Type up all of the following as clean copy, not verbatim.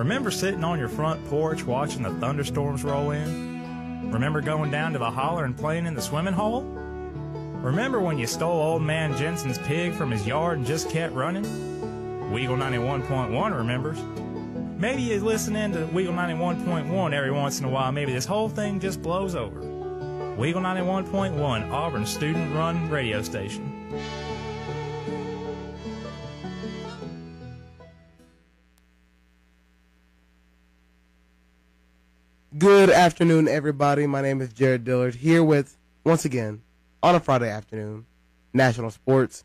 Remember sitting on your front porch watching the thunderstorms roll in? Remember going down to the holler and playing in the swimming hole? Remember when you stole old man Jensen's pig from his yard and just kept running? Weagle 91.1 remembers. Maybe you listen in to Weagle 91.1 every once in a while. Maybe this whole thing just blows over. Weagle 91.1, Auburn's student-run radio station. Good afternoon, everybody. My name is Jared Dillard, here with, once again, on a Friday afternoon, National Sports.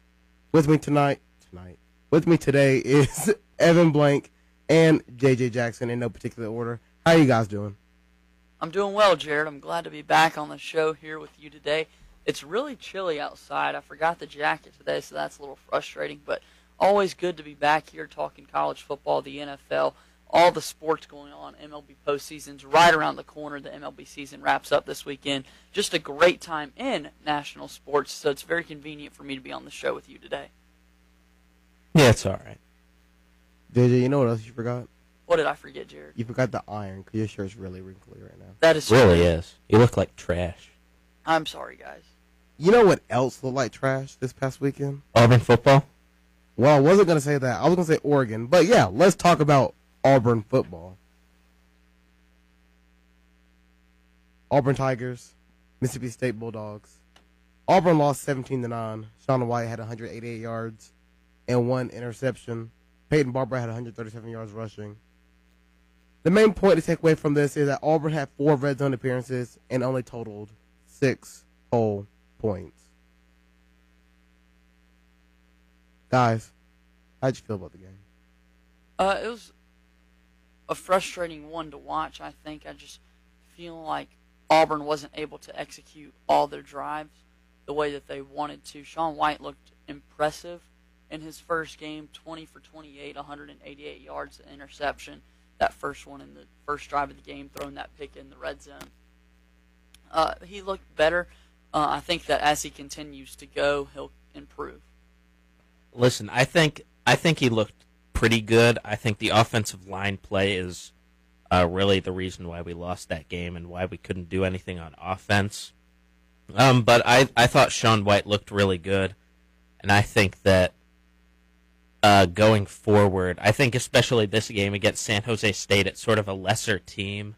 With me today is Evan Blank and JJ Jackson in no particular order. How are you guys doing? I'm doing well, Jared. I'm glad to be back on the show here with you today. It's really chilly outside. I forgot the jacket today, so that's a little frustrating, but always good to be back here talking college football, the NFL, all the sports going on. MLB postseason's right around the corner. The MLB season wraps up this weekend. Just a great time in national sports, so it's very convenient for me to be on the show with you today. Yeah, it's all right. JJ, you know what else you forgot? What did I forget, Jared? You forgot the iron, because your shirt's really wrinkly right now. That is really is. You look like trash. I'm sorry, guys. You know what else looked like trash this past weekend? Auburn football? Well, I wasn't going to say that. I was going to say Oregon. But, yeah, let's talk about Auburn football. Auburn Tigers, Mississippi State Bulldogs. Auburn lost 17-9. Shaun White had 188 yards and 1 interception. Peyton Barber had 137 yards rushing. The main point to take away from this is that Auburn had 4 red zone appearances and only totaled 6 whole points. Guys, how'd you feel about the game? It was a frustrating one to watch, I think. I just feel like Auburn wasn't able to execute all their drives the way that they wanted to. Shaun White looked impressive in his first game, 20 for 28, 188 yards, an interception. That first one in the first drive of the game, throwing that pick in the red zone. He looked better. I think that as he continues to go, he'll improve. Listen, I think he looked pretty good. I think the offensive line play is really the reason why we lost that game and why we couldn't do anything on offense. But I thought Shaun White looked really good, and I think that going forward, I think especially this game against San Jose State, it's sort of a lesser team,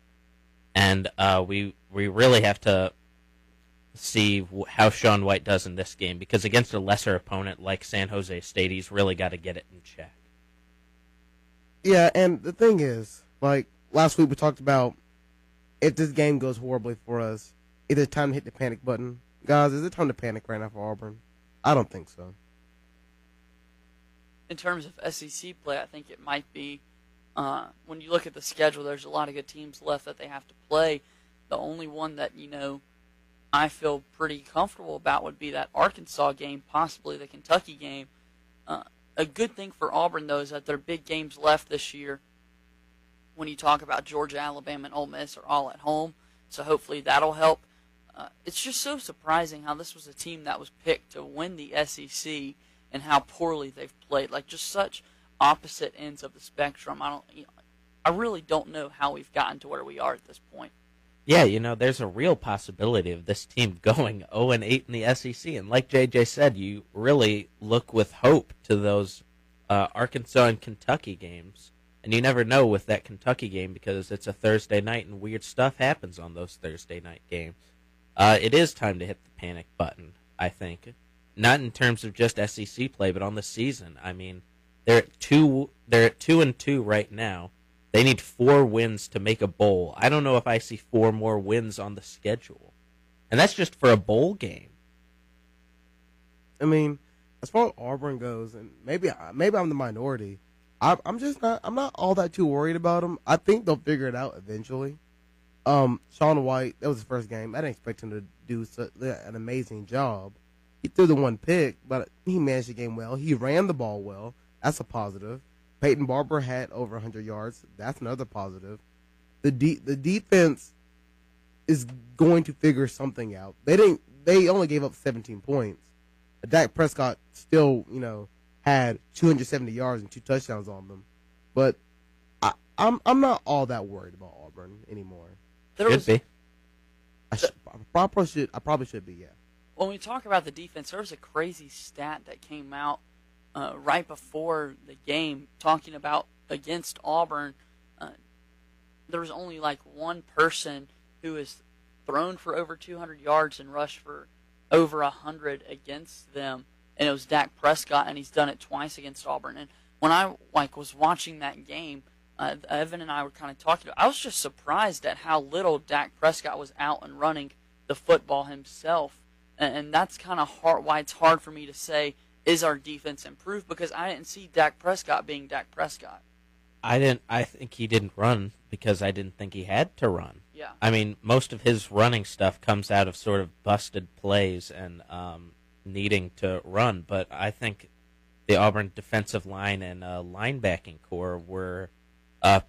and we really have to see how Shaun White does in this game, because against a lesser opponent like San Jose State, he's really got to get it in check. Yeah, and the thing is, like last week we talked about, if this game goes horribly for us, is it time to hit the panic button? Guys, is it time to panic right now for Auburn? I don't think so. In terms of SEC play, I think it might be. When you look at the schedule, there's a lot of good teams left that they have to play. The only one that, I feel pretty comfortable about would be that Arkansas game, possibly the Kentucky game. A good thing for Auburn, though, is that their big games left this year, when you talk about Georgia, Alabama, and Ole Miss, are all at home. So hopefully that'll help. It's just so surprising how this was a team that was picked to win the SEC and how poorly they've played. Like, just such opposite ends of the spectrum. I really don't know how we've gotten to where we are at this point. Yeah, there's a real possibility of this team going 0-8 in the SEC. And like JJ said, you really look with hope to those Arkansas and Kentucky games. And you never know with that Kentucky game, because it's a Thursday night and weird stuff happens on those Thursday night games. It is time to hit the panic button, I think. Not in terms of just SEC play, but on the season. I mean, they're at 2-2 right now. They need 4 wins to make a bowl. I don't know if I see 4 more wins on the schedule, and that's just for a bowl game. I mean, as far as Auburn goes, and maybe I'm the minority, I'm not all that too worried about them. I think they'll figure it out eventually. Shaun White, that was his first game. I didn't expect him to do an amazing job. He threw the 1 pick, but he managed the game well. He ran the ball well. That's a positive. Peyton Barber had over 100 yards. That's another positive. The defense is going to figure something out. They only gave up 17 points. Dak Prescott still, had 270 yards and 2 touchdowns on them. But I'm not all that worried about Auburn anymore. Should be. I probably should be. Yeah. When we talk about the defense, there was a crazy stat that came out right before the game talking about against Auburn. There was only like one person who has thrown for over 200 yards and rushed for over 100 against them, and it was Dak Prescott, and he's done it twice against Auburn. And when I was watching that game, Evan and I were kind of talking. I was just surprised at how little Dak Prescott was out and running the football himself, and that's kind of why it's hard for me to say is our defense improved, because I didn't see Dak Prescott being Dak Prescott. I think he didn't run because I didn't think he had to run. Yeah. I mean, most of his running stuff comes out of sort of busted plays and needing to run, but I think the Auburn defensive line and linebacking core were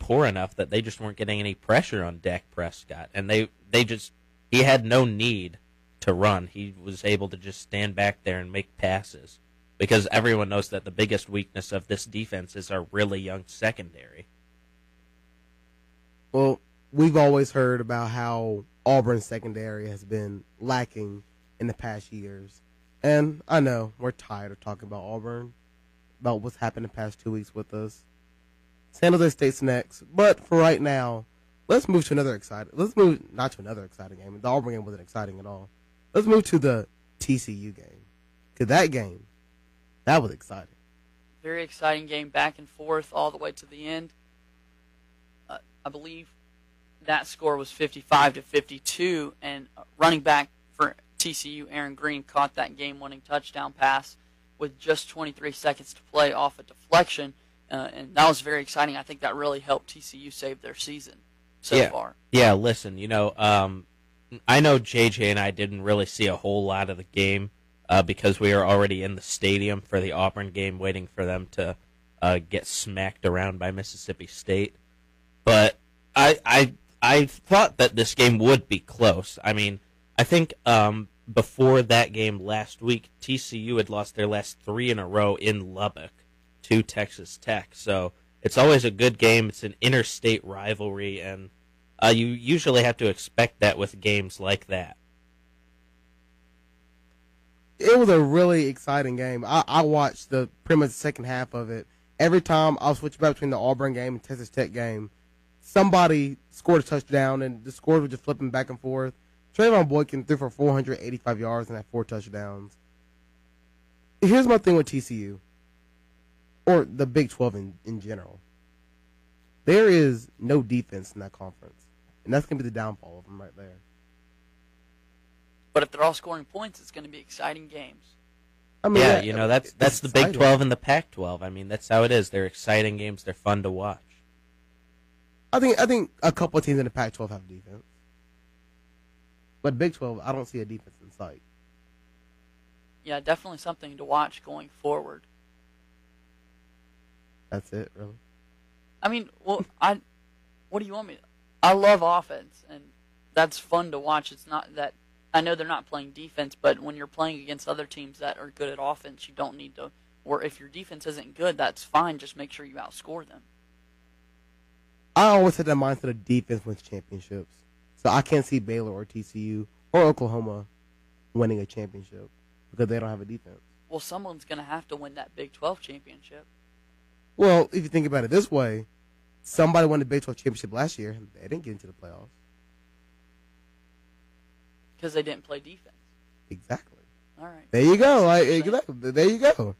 poor enough that they just weren't getting any pressure on Dak Prescott, and he had no need to run. He was able to just stand back there and make passes, because everyone knows that the biggest weakness of this defense is our really young secondary. Well, we've always heard about how Auburn's secondary has been lacking in the past years, and I know we're tired of talking about Auburn, about what's happened the past 2 weeks with us. San Jose State's next, but for right now, let's move to another exciting. Let's move not to another exciting game. The Auburn game wasn't exciting at all. Let's move to the TCU game. To that game, that was exciting. Very exciting game, back and forth all the way to the end. I believe that score was 55-52, and running back for TCU, Aaron Green, caught that game-winning touchdown pass with just 23 seconds to play off a deflection, and that was very exciting. I think that really helped TCU save their season so far. Yeah, listen, I know JJ and I didn't really see a whole lot of the game because we were already in the stadium for the Auburn game, waiting for them to get smacked around by Mississippi State. But I thought that this game would be close. I mean, I think before that game last week, TCU had lost their last 3 in a row in Lubbock to Texas Tech. So it's always a good game. It's an interstate rivalry, and you usually have to expect that with games like that. It was a really exciting game. I watched the pretty much the second half of it. Every time I was switching back between the Auburn game and Texas Tech game, somebody scored a touchdown, and the scores were just flipping back and forth. Trayvon Boykin threw for 485 yards and had 4 touchdowns. Here's my thing with TCU, or the Big 12 in general. There is no defense in that conference, and that's going to be the downfall of them right there. But if they're all scoring points, it's going to be exciting games. I mean, yeah, that's the Big 12 and the Pac-12. I mean, that's how it is. They're exciting games. They're fun to watch. I think a couple of teams in the Pac-12 have defense, but Big 12, I don't see a defense in sight. Yeah, definitely something to watch going forward. That's it, really. I mean, what do you want me to? I love offense, and that's fun to watch. It's not that I know they're not playing defense, but when you're playing against other teams that are good at offense, you don't need to. Or if your defense isn't good, that's fine. Just make sure you outscore them. I always had that mindset of defense wins championships. So I can't see Baylor or TCU or Oklahoma winning a championship because they don't have a defense. Well, someone's going to have to win that Big 12 championship. Well, if you think about it this way, somebody won the Big 12 championship last year. They didn't get into the playoffs. Because they didn't play defense. Exactly. All right. There you go. Exactly. There you go.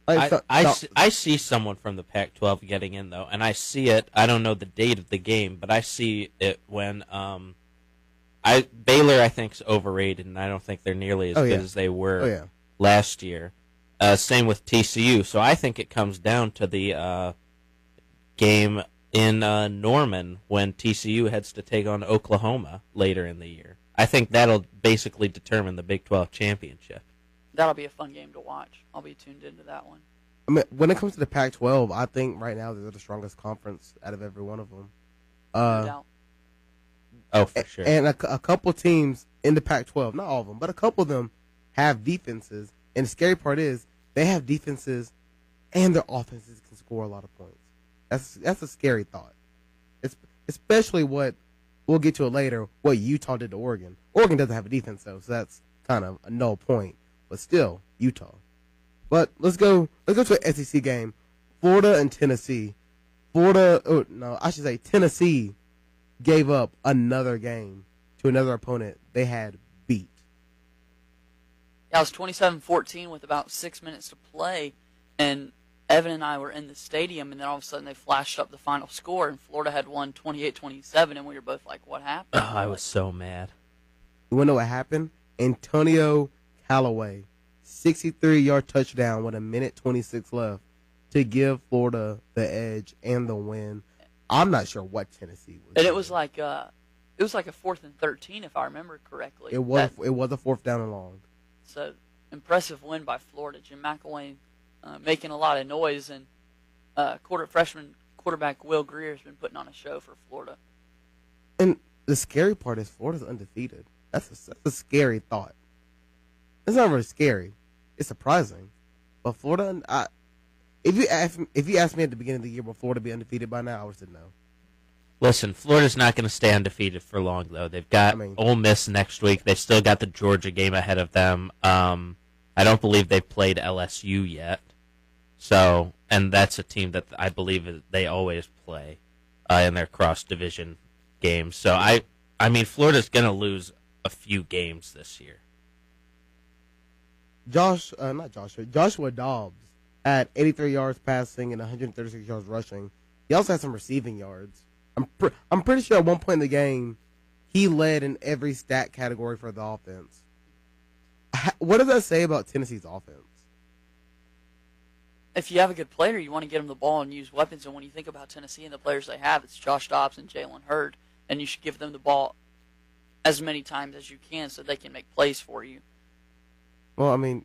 I see someone from the Pac-12 getting in, though, and I see it. I don't know the date of the game, but I see it when Baylor, I think, is overrated, and I don't think they're nearly as good as they were last year. Same with TCU. So I think it comes down to the game in Norman when TCU heads to take on Oklahoma later in the year. I think that'll basically determine the Big 12 championship. That'll be a fun game to watch. I'll be tuned into that one. I mean, when it comes to the Pac-12, I think right now they're the strongest conference out of every one of them. No doubt. Oh, for sure. And a couple teams in the Pac-12, not all of them, but a couple of them have defenses. And the scary part is they have defenses and their offenses can score a lot of points. That's a scary thought. It's especially what we'll get to it later. What Utah did to Oregon. Oregon doesn't have a defense though, so that's kind of a null point. But still, Utah. But let's go to an SEC game. Florida and Tennessee. Tennessee gave up another game to another opponent they had beat. Yeah, it was 27-14 with about 6 minutes to play, and Evan and I were in the stadium, and then all of a sudden they flashed up the final score, and Florida had won 28-27, and we were both like, what happened? Oh, I was so mad. You want to know what happened? Antonio Callaway, 63-yard touchdown with 1:26 left to give Florida the edge and the win. I'm not sure what Tennessee was. And doing. it was like a 4th and 13, if I remember correctly. It was a fourth down and long. So, impressive win by Florida. Jim McElwain making a lot of noise, and freshman quarterback Will Greer has been putting on a show for Florida. And the scary part is Florida's undefeated. That's a scary thought. It's not really scary. It's surprising. But Florida, if you asked me at the beginning of the year will Florida be undefeated by now, I would have said no. Listen, Florida's not going to stay undefeated for long, though. They've got Ole Miss next week. They've still got the Georgia game ahead of them. I don't believe they've played LSU yet. So, and that's a team that I believe they always play in their cross-division games. So, I mean, Florida's going to lose a few games this year. Joshua Dobbs had 83 yards passing and 136 yards rushing. He also had some receiving yards. I'm pretty sure at one point in the game, he led in every stat category for the offense. What does that say about Tennessee's offense? If you have a good player, you want to get them the ball and use weapons. And when you think about Tennessee and the players they have, it's Josh Dobbs and Jalen Hurd, and you should give them the ball as many times as you can so they can make plays for you. Well, I mean,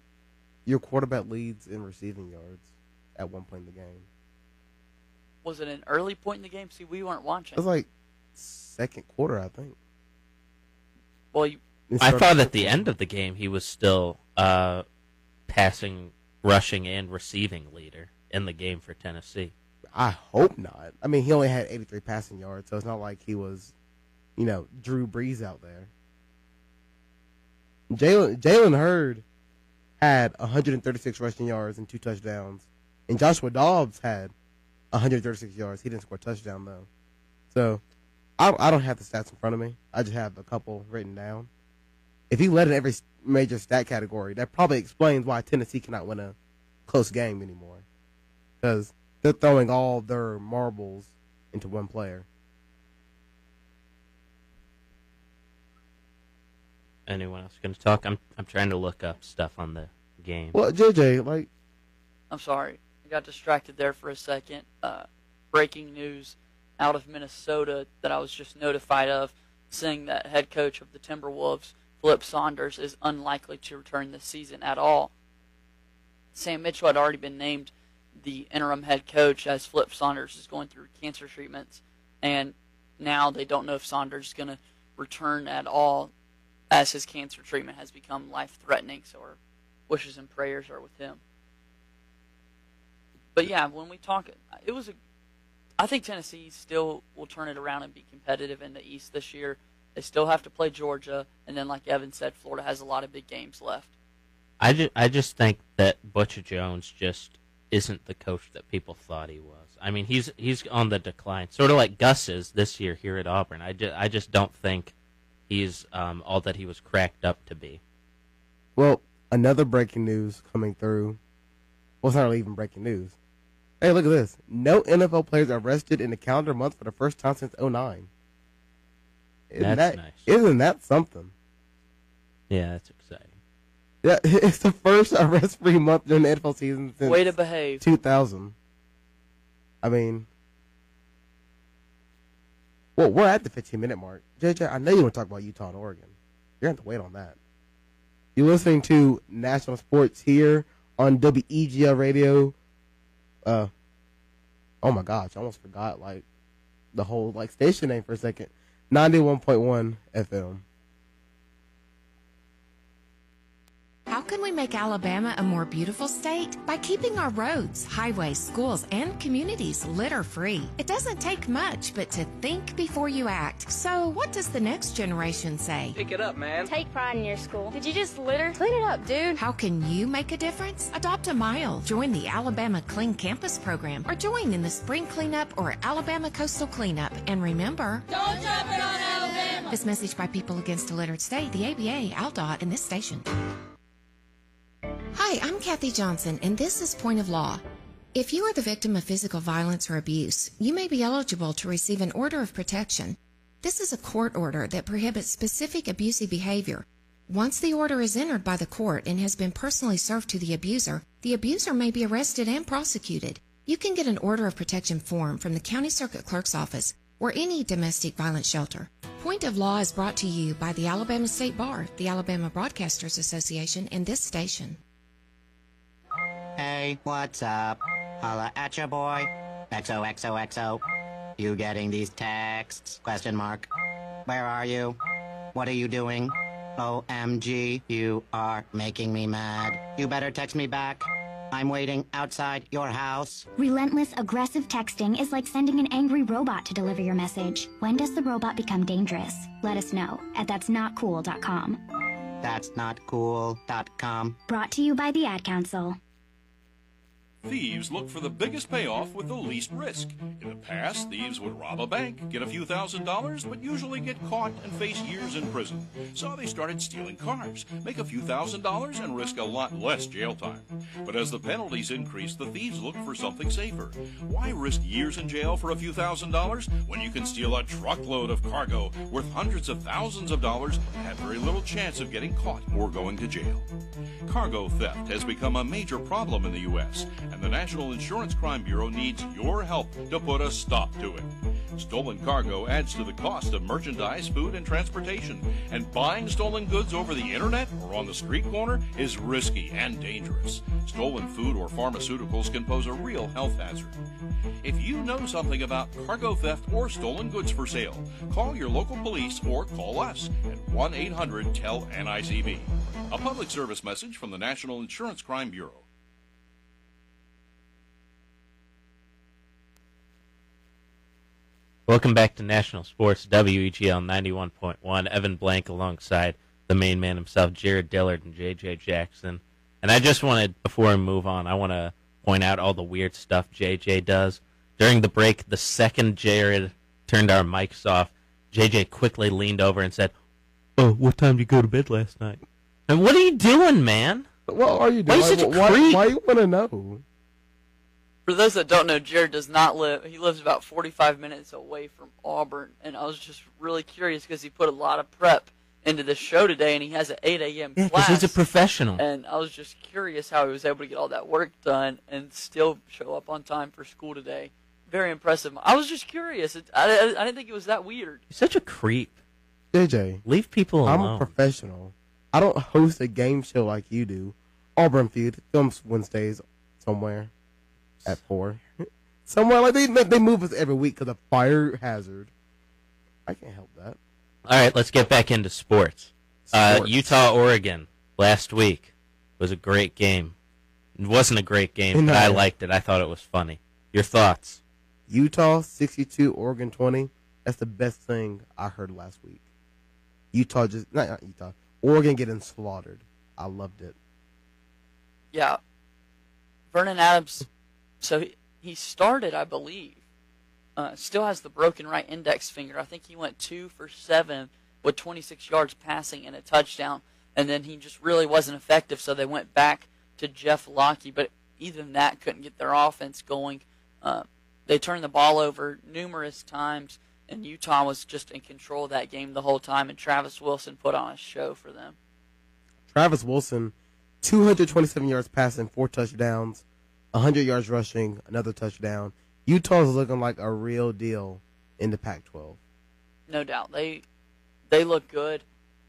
your quarterback leads in receiving yards at one point in the game. Was it an early point in the game? See, we weren't watching. It was like second quarter, I think. Well, I thought at the end of the game he was still passing, rushing, and receiving leader in the game for Tennessee. I hope not. I mean, he only had 83 passing yards, so it's not like he was, Drew Brees out there. Jalen Hurd had 136 rushing yards and 2 touchdowns, and Joshua Dobbs had 136 yards. He didn't score a touchdown, though. So, I don't have the stats in front of me. I just have a couple written down. If he led in every major stat category, that probably explains why Tennessee cannot win a close game anymore. Because they're throwing all their marbles into one player. Anyone else going to talk? I'm trying to look up stuff on the game. Well, JJ, I'm sorry. I got distracted there for a second. Breaking news out of Minnesota that I was just notified of, saying that head coach of the Timberwolves, Flip Saunders, is unlikely to return this season at all. Sam Mitchell had already been named the interim head coach as Flip Saunders is going through cancer treatments, and now they don't know if Saunders is going to return at all as his cancer treatment has become life-threatening, so our wishes and prayers are with him. But yeah, when we talk, I think Tennessee still will turn it around and be competitive in the East this year. They still have to play Georgia, and then like Evan said, Florida has a lot of big games left. I just think that Butch Jones just isn't the coach that people thought he was. I mean, he's on the decline, sort of like Gus is this year here at Auburn. I just don't think he's all that he was cracked up to be. Well, another breaking news coming through. Well, it's not really even breaking news. Hey, look at this. No NFL players arrested in the calendar month for the first time since 2009. That's nice. Isn't that something? Yeah, that's exciting. Yeah, it's the first arrest-free month during the NFL season since Way to behave. 2000. I mean, well, we're at the 15-minute mark. JJ, I know you want to talk about Utah and Oregon. You're going to have to wait on that. You're listening to National Sports here on WEGL Radio. Oh my gosh, I almost forgot the whole station name for a second. 91.1 FM. How can can we make Alabama a more beautiful state? By keeping our roads, highways, schools, and communities litter-free. It doesn't take much, but to think before you act. So what does the next generation say? Pick it up, man. Take pride in your school. Did you just litter? Clean it up, dude. How can you make a difference? Adopt a mile. Join the Alabama Clean Campus program or join in the Spring Cleanup or Alabama Coastal Cleanup. And remember, don't drop it on Alabama. This message by People Against a Littered State, the ABA, ALDOT, and this station. Hi, I'm Kathy Johnson, and this is Point of Law. If you are the victim of physical violence or abuse, you may be eligible to receive an order of protection. This is a court order that prohibits specific abusive behavior. Once the order is entered by the court and has been personally served to the abuser may be arrested and prosecuted. You can get an order of protection form from the County Circuit Clerk's office or any domestic violence shelter. Point of Law is brought to you by the Alabama State Bar, the Alabama Broadcasters Association, and this station. Hey, what's up? Holla at ya, boy. XOXOXO. You getting these texts? Question mark. Where are you? What are you doing? OMG, you are making me mad. You better text me back. I'm waiting outside your house. Relentless, aggressive texting is like sending an angry robot to deliver your message. When does the robot become dangerous? Let us know at that'snotcool.com. That'snotcool.com. Brought to you by the Ad Council. Thieves look for the biggest payoff with the least risk. In the past, thieves would rob a bank, get a few $1,000s, but usually get caught and face years in prison. So they started stealing cars, make a few $1,000s, and risk a lot less jail time. But as the penalties increased, the thieves looked for something safer. Why risk years in jail for a few $1,000s when you can steal a truckload of cargo worth hundreds of thousands of dollars and have very little chance of getting caught or going to jail? Cargo theft has become a major problem in the U.S., and the National Insurance Crime Bureau needs your help to put a stop to it. Stolen cargo adds to the cost of merchandise, food, and transportation, and buying stolen goods over the internet or on the street corner is risky and dangerous. Stolen food or pharmaceuticals can pose a real health hazard. If you know something about cargo theft or stolen goods for sale, call your local police or call us at 1-800-TEL-NICB. A public service message from the National Insurance Crime Bureau. Welcome back to National Sports, WEGL 91.1. Evan Blank alongside the main man himself, Jared Dillard and J.J. Jackson. And I just wanted, before I move on, I want to point out all the weird stuff J.J. does. During the break, the second Jared turned our mics off, J.J. quickly leaned over and said, "Oh, what time did you go to bed last night?" And what are you doing, man? What are you doing? Why are you such a creep? Why you want to know? For those that don't know, Jared does not live. He lives about 45 minutes away from Auburn, and I was just really curious because he put a lot of prep into this show today, and he has an 8 a.m. Yeah, class. because he's a professional. And I was just curious how he was able to get all that work done and still show up on time for school today. Very impressive. I was just curious. I didn't think it was that weird. You're such a creep. JJ, leave people alone. I'm a professional. I don't host a game show like you do. Auburn Feud films Wednesdays somewhere at 4. Somewhere like they move us every week because of fire hazard. I can't help that. All right, let's get back into sports. Utah, Oregon last week was a great game. It wasn't a great game, but I liked it. I thought it was funny. Your thoughts? Utah 62, Oregon 20. That's the best thing I heard last week. Not Utah. Oregon getting slaughtered. I loved it. Yeah. Vernon Adams, so he started, I believe. Still has the broken right index finger. I think he went 2 for 7 with 26 yards passing and a touchdown. And then he just really wasn't effective, so they went back to Jeff Locke. But even that couldn't get their offense going. They turned the ball over numerous times, and Utah was just in control of that game the whole time, and Travis Wilson put on a show for them. Travis Wilson, 227 yards passing, 4 touchdowns, 100 yards rushing, another touchdown. Utah's looking like a real deal in the Pac-12. No doubt. They look good.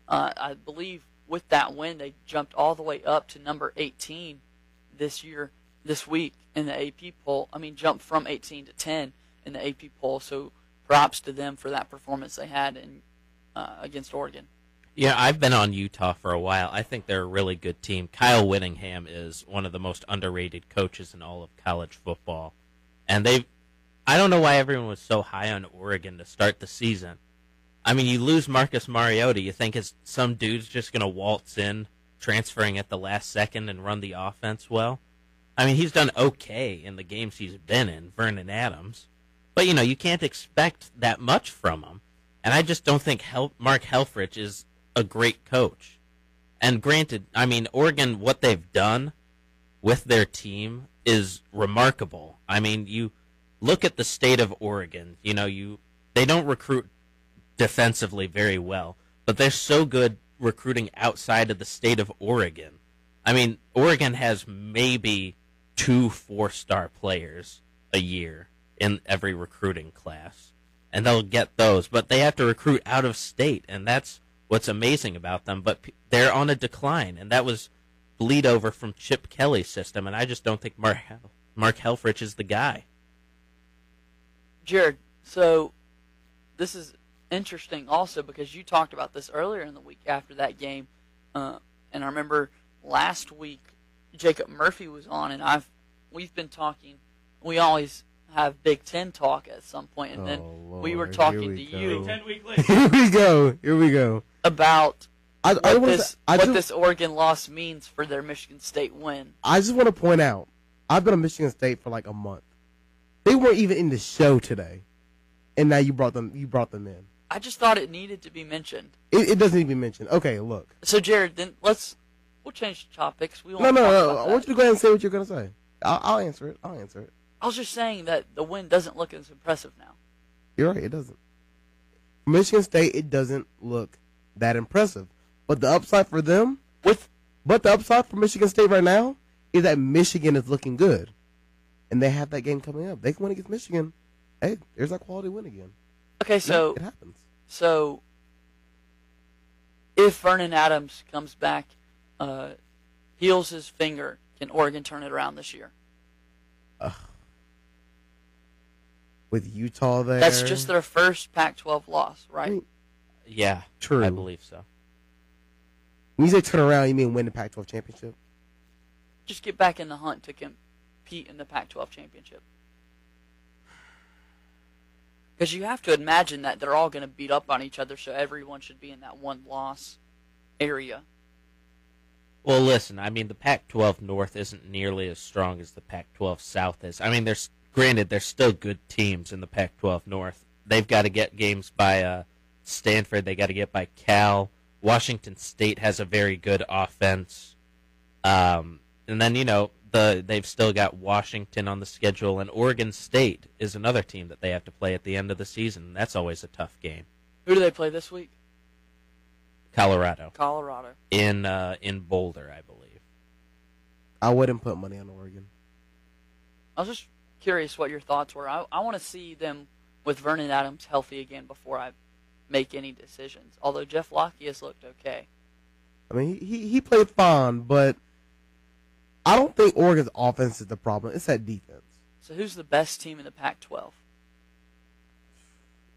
I believe with that win, they jumped all the way up to number 18 this week in the AP poll. I mean, jumped from 18 to 10 in the AP poll. So props to them for that performance they had against Oregon. Yeah, I've been on Utah for a while. I think they're a really good team. Kyle Whittingham is one of the most underrated coaches in all of college football. And I don't know why everyone was so high on Oregon to start the season. I mean, you lose Marcus Mariota, you think some dude's just going to waltz in, transferring at the last second and run the offense well? I mean, he's done okay in the games he's been in, Vernon Adams. But, you can't expect that much from him. And I just don't think Mark Helfrich is a great coach. And granted, I mean, Oregon, what they've done with their team is remarkable. I mean, you look at the state of Oregon. They don't recruit defensively very well, but they're so good recruiting outside of the state of Oregon. I mean, Oregon has maybe 2 4-star players a year in every recruiting class, and they'll get those, but they have to recruit out of state, and that's what's amazing about them. But they're on a decline, and that was bleed over from Chip Kelly's system, and I just don't think Mark Helfrich is the guy. Jared, so this is interesting also because you talked about this earlier in the week after that game, and I remember last week Jacob Murphy was on, and we've been talking. We always have Big Ten talk at some point, and then we were talking to you. Big 10 week list. Here we go. About what this Oregon loss means for their Michigan State win. I just want to point out, I've been on Michigan State for like a month. They weren't even in the show today, and now you brought them in. I just thought it needed to be mentioned. It doesn't need to be mentioned. Okay, look. So Jared, then we'll change the topics. We No. won't talk about I that. want you to go ahead and say what you're gonna say. I'll answer it. I was just saying that the win doesn't look as impressive now. You're right. It doesn't. Michigan State, it doesn't look that impressive. But the upside for them, but the upside for Michigan State right now is that Michigan is looking good, and they have that game coming up. They can win against Michigan. Hey, there's that quality win again. Okay, so it happens. So if Vernon Adams comes back, heals his finger, can Oregon turn it around this year? With Utah there, That's just their first Pac-12 loss, right? Yeah, true. I believe so. When you say turn around, you mean win the Pac-12 championship? Just get back in the hunt to compete in the Pac-12 championship. Because you have to imagine that they're all going to beat up on each other, so everyone should be in that one-loss area. Well, listen, I mean, the Pac-12 North isn't nearly as strong as the Pac-12 South is. I mean, there's still good teams in the Pac-12 North. They've got to get games by Stanford. They got to get by Cal. Washington State has a very good offense. And then, they've still got Washington on the schedule, and Oregon State is another team that they have to play at the end of the season. That's always a tough game. Who do they play this week? Colorado. In Boulder, I believe. I wouldn't put money on Oregon. I was just curious what your thoughts were. I want to see them with Vernon Adams healthy again before I make any decisions. Although Jeff Locke has looked okay. I mean, he played fine, but I don't think Oregon's offense is the problem. It's that defense. So who's the best team in the Pac-12?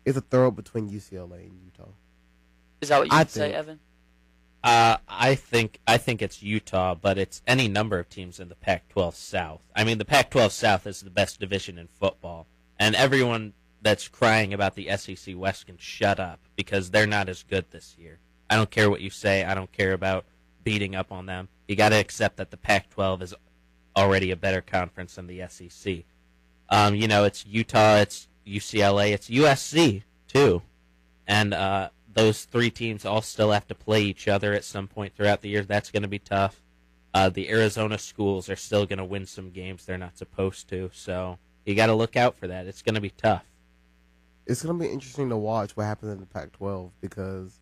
It's a throw between UCLA and Utah. Is that what you would say, Evan? I think it's Utah, but it's any number of teams in the Pac-12 South. I mean, the Pac-12 South is the best division in football, and everyone that's crying about the SEC West can shut up because they're not as good this year. I don't care what you say. I don't care about beating up on them. You got to accept that the Pac-12 is already a better conference than the SEC. It's Utah, it's UCLA, it's USC too, and those 3 teams all still have to play each other at some point throughout the year. That's going to be tough. The Arizona schools are still going to win some games they're not supposed to, so you got to look out for that. It's going to be tough. It's going to be interesting to watch what happens in the Pac-12 because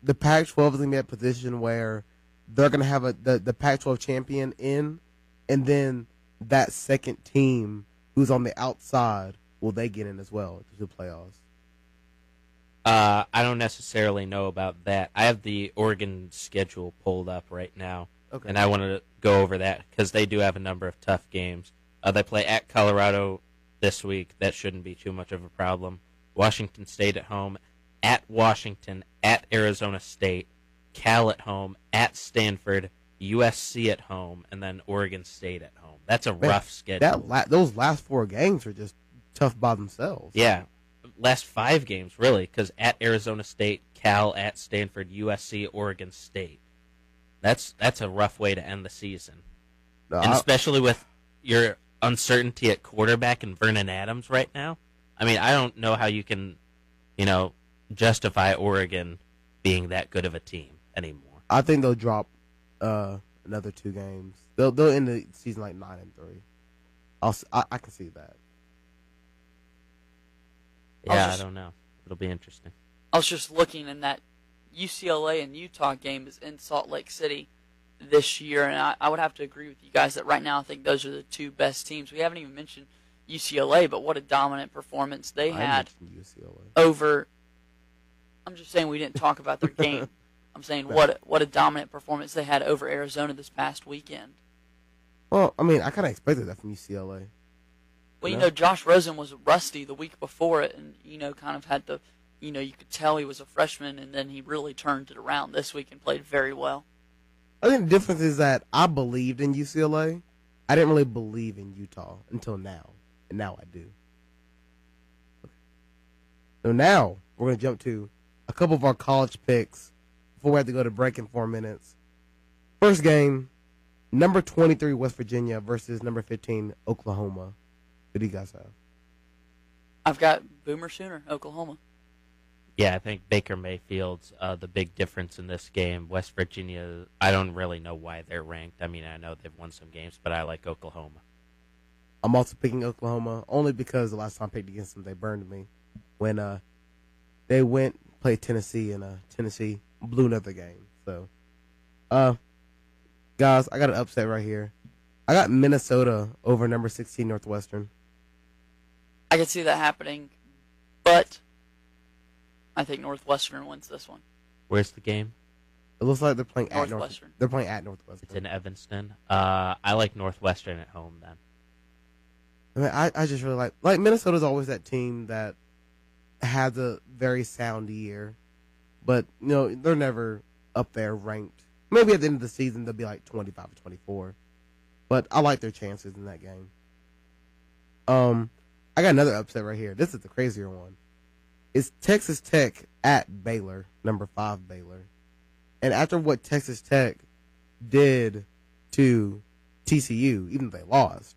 the Pac-12 is going to be at a position where they're going to have the Pac-12 champion in, and then that second team who's on the outside, will they get in as well to the playoffs? I don't necessarily know about that. I have the Oregon schedule pulled up right now, and I wanted to go over that because they do have a number of tough games. They play at Colorado this week. That shouldn't be too much of a problem. Washington State at home, at Washington, at Arizona State, Cal at home, at Stanford, USC at home, and then Oregon State at home. That's a rough schedule. Those last 4 games are just tough by themselves. Yeah, last 5 games, really, because at Arizona State, Cal, at Stanford, USC, Oregon State. That's a rough way to end the season. No, and especially with your uncertainty at quarterback and Vernon Adams right now. I mean, I don't know how you can, justify Oregon being that good of a team anymore. I think they'll drop another 2 games. They'll end the season like 9-3. I can see that. Yeah, I don't know. It'll be interesting. I was just looking, and that UCLA and Utah game is in Salt Lake City this year, and I would have to agree with you guys that right now I think those are the 2 best teams. We haven't even mentioned UCLA, but what a dominant performance they had over. I'm just saying we didn't talk about their game. I'm saying what a dominant performance they had over Arizona this past weekend. Well, I mean, I kind of expected that from UCLA. Well, Josh Rosen was rusty the week before it, and kind of had the, you could tell he was a freshman, and then he really turned it around this week and played very well. I think the difference is that I believed in UCLA. I didn't really believe in Utah until now, and now I do. Okay. So now we're going to jump to a couple of our college picks before we have to go to break in 4 minutes. First game, number 23 West Virginia versus number 15 Oklahoma. Who do you guys have? I've got Boomer Sooner, Oklahoma. Yeah, I think Baker Mayfield's the big difference in this game. West Virginia, I don't really know why they're ranked. I mean, I know they've won some games, but I like Oklahoma. I'm also picking Oklahoma only because the last time I picked against them, they burned me when they went played Tennessee and Tennessee blew another game. So, guys, I got an upset right here. I got Minnesota over number 16 Northwestern. I can see that happening, but I think Northwestern wins this one. Where's the game? It looks like they're playing Northwestern. They're playing at Northwestern. It's in Evanston. I like Northwestern at home then. I mean, I just really like Minnesota's always that team that has a very sound year, but they're never up there ranked. Maybe at the end of the season they'll be like 25 or 24, but I like their chances in that game. I got another upset right here. This is the crazier one. It's Texas Tech at Baylor, number 5 Baylor. And after what Texas Tech did to TCU, even though they lost,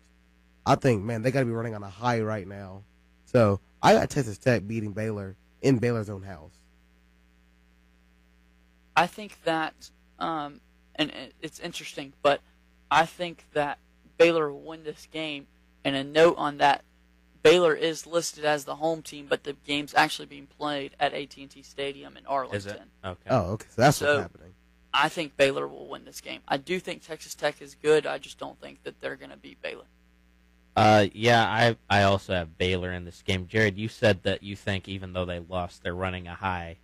I think, man, they got to be running on a high right now. So I got Texas Tech beating Baylor in Baylor's own house. I think that, and it's interesting, but I think that Baylor will win this game. And a note on that, Baylor is listed as the home team, but the game's actually being played at AT&T Stadium in Arlington. Is it? Okay. Oh, okay. So that's what's happening. I think Baylor will win this game. I do think Texas Tech is good. I just don't think that they're going to beat Baylor. Yeah, I also have Baylor in this game. Jared, you said that you think even though they lost, they're running a high.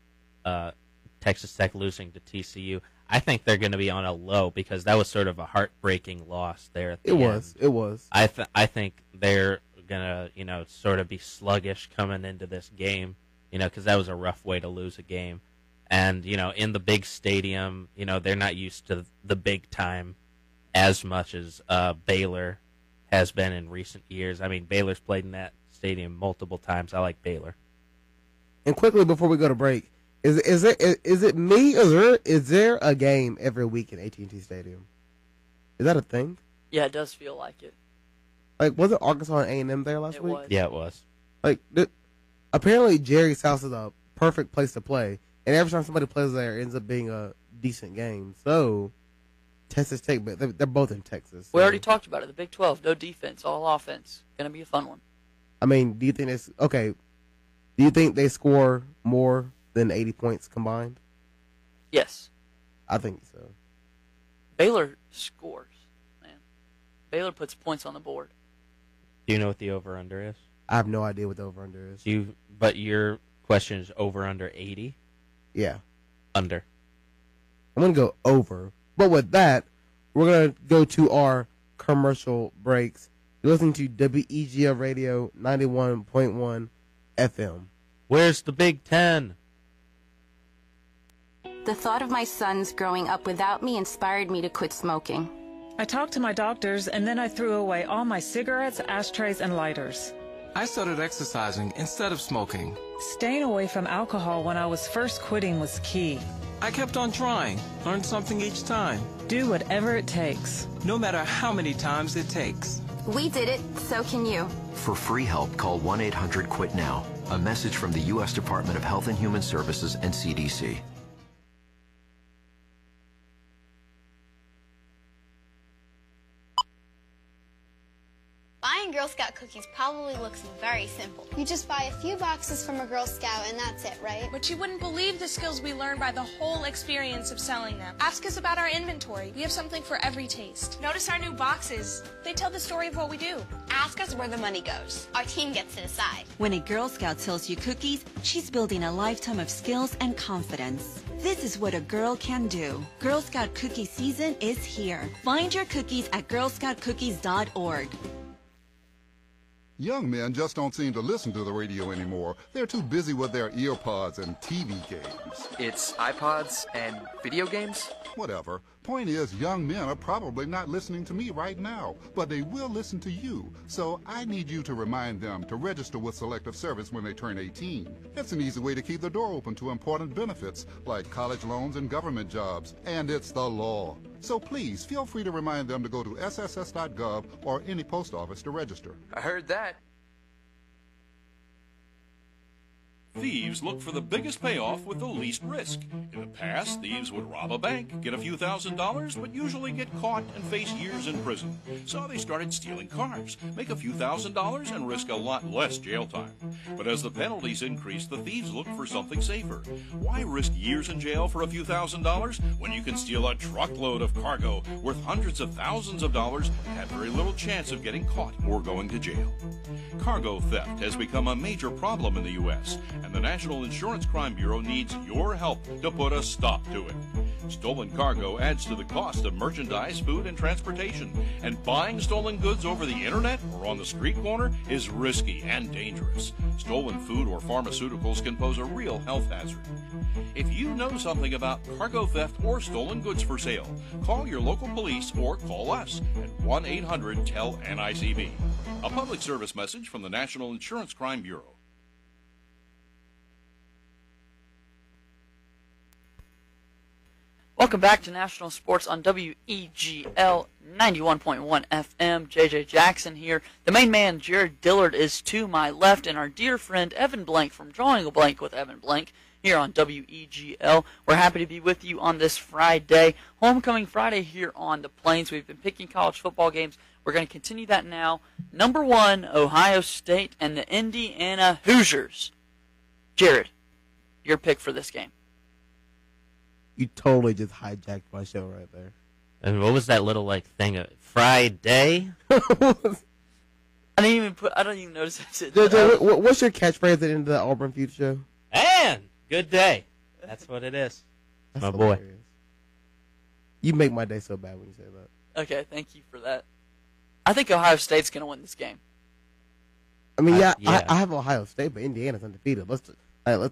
Texas Tech losing to TCU. I think they're going to be on a low because that was sort of a heartbreaking loss there at the end. It was. I think they're going to, sort of be sluggish coming into this game, because that was a rough way to lose a game. And, in the big stadium, they're not used to the big time as much as Baylor has been in recent years. I mean, Baylor's played in that stadium multiple times. I like Baylor. And quickly before we go to break, is it me or is there a game every week in AT&T Stadium? Is that a thing? Yeah, it does feel like it. Like, wasn't Arkansas and A&M there last week? Was. Yeah, it was. Like, apparently Jerry's house is a perfect place to play, and every time somebody plays there, it ends up being a decent game. So, Texas Tech, but they're both in Texas. So. We already talked about it. The Big 12, no defense, all offense. Going to be a fun one. I mean, do you think it's okay? Do you think they score more than 80 points combined? Yes. I think so. Baylor scores, man. Baylor puts points on the board. Do you know what the over-under is? I have no idea what the over-under is. But your question is over-under 80? Yeah. Under. I'm going to go over. But with that, we're going to go to our commercial breaks. You're listening to WEGL Radio 91.1 FM. Where's the Big Ten? The thought of my sons growing up without me inspired me to quit smoking. I talked to my doctors, and then I threw away all my cigarettes, ashtrays, and lighters. I started exercising instead of smoking. Staying away from alcohol when I was first quitting was key. I kept on trying, learned something each time. Do whatever it takes. No matter how many times it takes. We did it, so can you. For free help, call 1-800-QUIT-NOW. A message from the U.S. Department of Health and Human Services and CDC. Buying Girl Scout cookies probably looks very simple. You just buy a few boxes from a Girl Scout and that's it, right? But you wouldn't believe the skills we learn by the whole experience of selling them. Ask us about our inventory. We have something for every taste. Notice our new boxes. They tell the story of what we do. Ask us where the money goes. Our team gets to decide. When a Girl Scout sells you cookies, she's building a lifetime of skills and confidence. This is what a girl can do. Girl Scout cookie season is here. Find your cookies at girlscoutcookies.org. Young men just don't seem to listen to the radio anymore. They're too busy with their earpods and TV games. It's iPods and video games? Whatever. Point is, young men are probably not listening to me right now, but they will listen to you. So I need you to remind them to register with Selective Service when they turn 18. It's an easy way to keep the door open to important benefits like college loans and government jobs, and it's the law. So please, feel free to remind them to go to sss.gov or any post office to register. I heard that. Thieves look for the biggest payoff with the least risk. In the past, thieves would rob a bank, get a few $1,000s, but usually get caught and face years in prison. So they started stealing cars, make a few $1,000s, and risk a lot less jail time. But as the penalties increased, the thieves looked for something safer. Why risk years in jail for a few $1,000s when you can steal a truckload of cargo worth hundreds of thousands of dollars and have very little chance of getting caught or going to jail? Cargo theft has become a major problem in the U.S., and the National Insurance Crime Bureau needs your help to put a stop to it. Stolen cargo adds to the cost of merchandise, food, and transportation, and buying stolen goods over the internet or on the street corner is risky and dangerous. Stolen food or pharmaceuticals can pose a real health hazard. If you know something about cargo theft or stolen goods for sale, call your local police or call us at 1-800-TEL-NICB. A public service message from the National Insurance Crime Bureau. Welcome back to National Sports on WEGL 91.1 FM. JJ Jackson here. The main man, Jared Dillard, is to my left, and our dear friend Evan Blank from Drawing a Blank with Evan Blank here on WEGL. We're happy to be with you on this Friday, Homecoming Friday here on the Plains. We've been picking college football games. We're going to continue that now. Number 1, Ohio State and the Indiana Hoosiers. Jared, your pick for this game. You totally just hijacked my show right there. And what was that little thing? Friday? I don't even notice it. What's your catchphrase at the end of the Auburn Feud show? And good day. That's what it is. That's my hilarious. boy. You make my day so bad when you say that. Okay, thank you for that. I think Ohio State's going to win this game. I mean, yeah. I have Ohio State, but Indiana's undefeated. Let's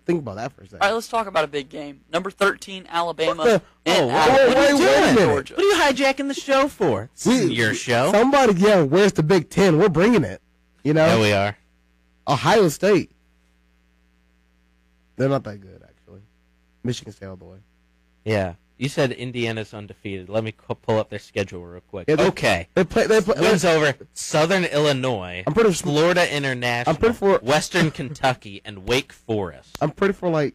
think about that for a second. All right, let's talk about a big game. Number 13, Alabama. What are you doing? Georgia. What are you hijacking the show for? This isn't your show. Somebody, where's the Big Ten? We're bringing it. You know? Yeah, we are. Ohio State. They're not that good, actually. Michigan State all the way. Yeah. You said Indiana's undefeated. Let me pull up their schedule real quick. Yeah, okay. They play, wins over Southern Illinois, Florida International, Western Kentucky, and Wake Forest. I'm pretty sure my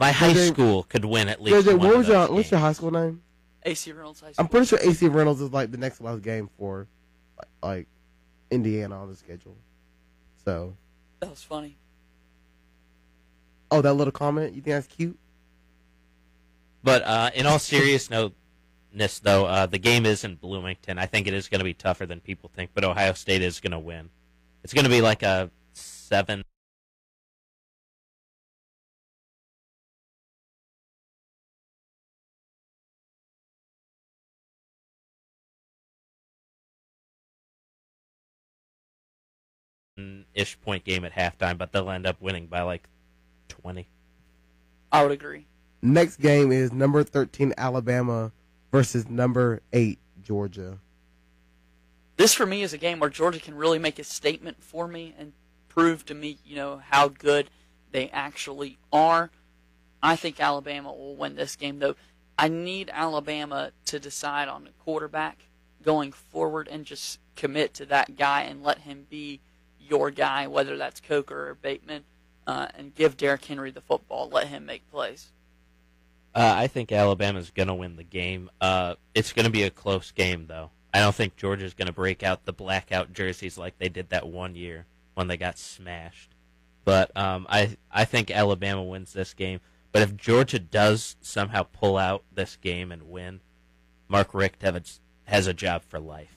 high school could win at least one of those games. What's your high school name? AC Reynolds High School. I'm pretty sure AC Reynolds is the next last game for Indiana on the schedule. So that was funny. Oh, that little comment? You think that's cute? But in all seriousness, though, the game is in Bloomington. I think it is going to be tougher than people think, but Ohio State is going to win. It's going to be like a 7. Ish point game at halftime, but they'll end up winning by 20. I would agree. Next game is number 13 Alabama versus number 8 Georgia. This for me is a game where Georgia can really make a statement for me and prove to me, how good they actually are. I think Alabama will win this game, though. I need Alabama to decide on a quarterback going forward and just commit to that guy and let him be your guy, whether that's Coker or Bateman, and give Derrick Henry the football. Let him make plays. I think Alabama's going to win the game. It's going to be a close game, though. I don't think Georgia's going to break out the blackout jerseys like they did that one year when they got smashed. But I think Alabama wins this game. But if Georgia does somehow pull out this game and win, Mark Richt has a job for life.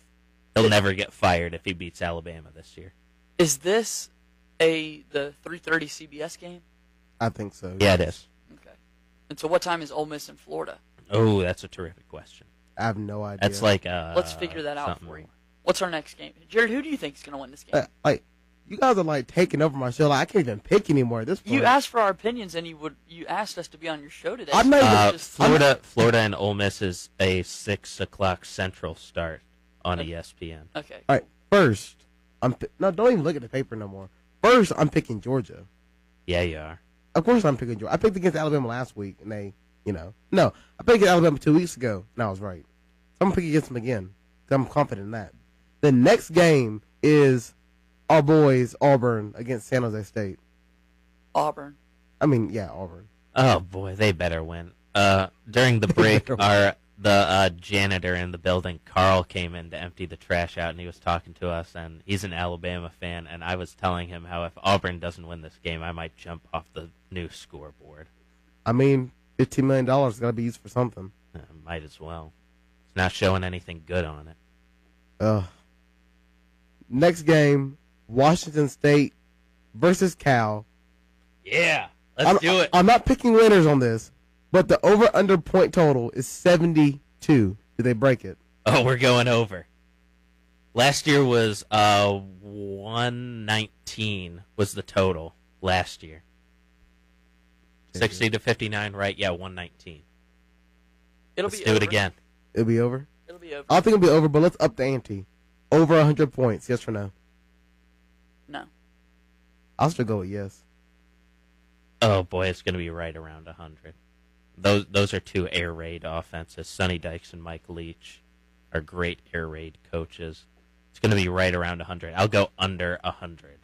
He'll never get fired if he beats Alabama this year. Is this the 3:30 CBS game? I think so. Yeah, it is. Okay. And so what time is Ole Miss in Florida? Oh, that's a terrific question. I have no idea. That's like let's figure that out for you. What's our next game? Jared, who do you think is going to win this game? You guys are taking over my show. I can't even pick anymore at this point. You asked for our opinions, and you asked us to be on your show today. I'm not even Florida and Ole Miss is a 6 o'clock Central start on ESPN. Okay. All right. First, don't even look at the paper no more. First, I'm picking Georgia. Yeah, you are. Of course, I'm picking Georgia. I picked against Alabama last week, and they, no, I picked against Alabama 2 weeks ago, and I was right. So I'm gonna pick against them again. I'm confident in that. The next game is our boys Auburn against San Jose State. Auburn. Auburn. Oh boy, they better win. During the break, the janitor in the building, Carl, came in to empty the trash out, and he was talking to us, and he's an Alabama fan, and I was telling him how if Auburn doesn't win this game, I might jump off the new scoreboard. $15 million got to be used for something. Might as well. It's not showing anything good on it. Next game, Washington State versus Cal. Yeah, let's do it. I'm not picking winners on this, but the over-under point total is 72. Do they break it? Oh, we're going over. Last year was 119 was the total last year. 60 to 59, right? Yeah, 119. Let's do it again. It'll be over? It'll be over. I think it'll be over, but let's up the ante. Over 100 points, yes or no? No. I'll still go with yes. Oh, boy, it's going to be right around 100. Those are two air raid offenses. Sonny Dykes and Mike Leach are great air raid coaches. It's going to be right around 100. I'll go under 100,